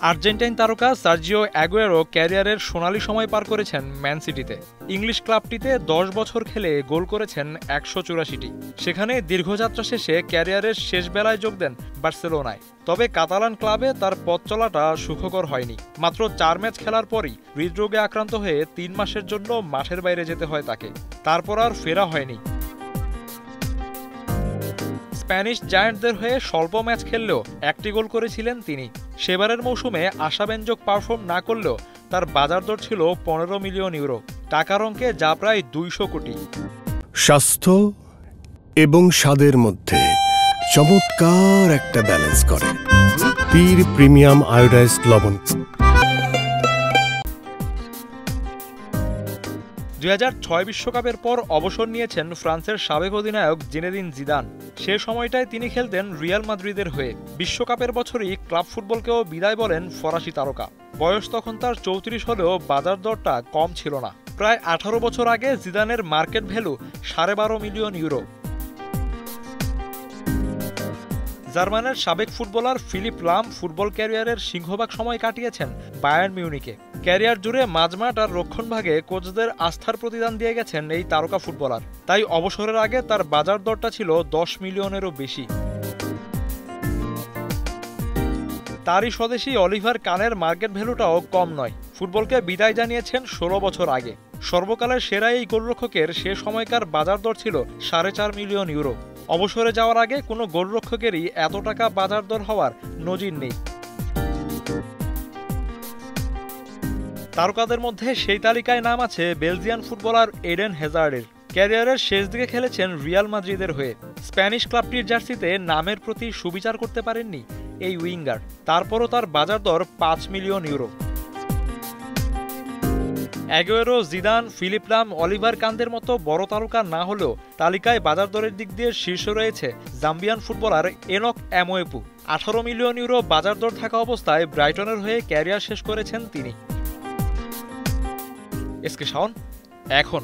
Argentine তারকা Sergio Aguero ক্যারিয়ারের সোনালি সময় পার করেছেন ম্যান সিটিতে। ইংলিশ ক্লাবটিতে ১০ বছর খেলে গোল করেছেন ১৮৪টি। সেখানে দীর্ঘযাত্রা শেষে ক্যারিয়ারের শেষ বেলায় যোগ দেন বার্সেলোনায়। তবে কাতালান ক্লাবে তার পথ চলাটা সুখকর হয়নি। মাত্র ৪ ম্যাচ খেলার পরই হৃদরোগে আক্রান্ত হয়ে ৩ মাসের জন্য মাঠের বাইরে যেতে হয় তাকে। তারপর আর ফেরা হয়নি। স্প্যানিশ জায়ান্টদের হয়ে স্বল্প ম্যাচ খেললেও একটি গোল করেছিলেন তিনি। সেবারের মৌসুমে আশাব্যঞ্জক পারফর্ম না করলেও তার বাজার দর ছিল ১৫ মিলিয়ন ইউরো, টাকার অঙ্কে যা প্রায় ২০০ কোটি। স্বাস্থ্য এবং স্বাদের মধ্যে চমৎকার একটা ব্যালেন্স করে পীর প্রিমিয়াম আয়োডাইজড লবণ। ২০০৬ বিশ্বকাপের পর অবসর নিয়েছেন ফ্রান্সের সাবেক অধিনায়ক জিনেদিন জিদান। সে সময়টায় তিনি খেলতেন রিয়াল মাদ্রিদের হয়ে। বিশ্বকাপের বছরই ক্লাব ফুটবলকেও বিদায় বলেন ফরাসি তারকা। বয়স তখন তার ৩৪ হলেও বাজার দরটা কম ছিল না। প্রায় ১৮ বছর আগে জিদানের মার্কেট ভ্যালু ১২.৫ মিলিয়ন ইউরো। জার্মানের সাবেক ফুটবলার ফিলিপ লাম ফুটবল ক্যারিয়ারের সিংহভাগ সময় কাটিয়েছেন বায়ার্ন মিউনিকে। ক্যারিয়ার জুড়ে মাঝমাঠ আর রক্ষণভাগে কোচদের আস্থার প্রতিদান দিয়ে গেছেন এই তারকা ফুটবলার। তাই অবসরের আগে তার বাজার দরটা ছিল ১০ মিলিয়নেরও বেশি। তারই স্বদেশী অলিভার কানের মার্কেট ভ্যালুটাও কম নয়। ফুটবলকে বিদায় জানিয়েছেন ১৬ বছর আগে। সর্বকালের সেরা এই গোলরক্ষকের সে সময়কার বাজার দর ছিল ৪.৫ মিলিয়ন ইউরো। অবসরে যাওয়ার আগে কোনো গোলরক্ষকেরই এত টাকা বাজার দর হওয়ার নজির নেই। তারকাদের মধ্যে সেই তালিকায় নাম আছে বেলজিয়ান ফুটবলার এডেন হ্যাজার্ডের। ক্যারিয়ারের শেষ দিকে খেলেছেন রিয়াল মাদ্রিদের হয়ে। স্প্যানিশ ক্লাবটির জার্সিতে নামের প্রতি সুবিচার করতে পারেননি এই উইঙ্গার। তারপরও তার বাজার দর ৫ million euro. Aguero, Zidane, Philippe Lahm, Oliver কানদের মতো বড় তারকা না হলেও তালিকায় বাজার দরের দিক দিয়ে শীর্ষে রয়েছে Zambian footballer Enock Mwepu. ১৮ million euro বাজার দর থাকা অবস্থায় ব্রাইটনের হয়ে ক্যারিয়ার শেষ করেছেন তিনি। এসকে শাওন, এখন।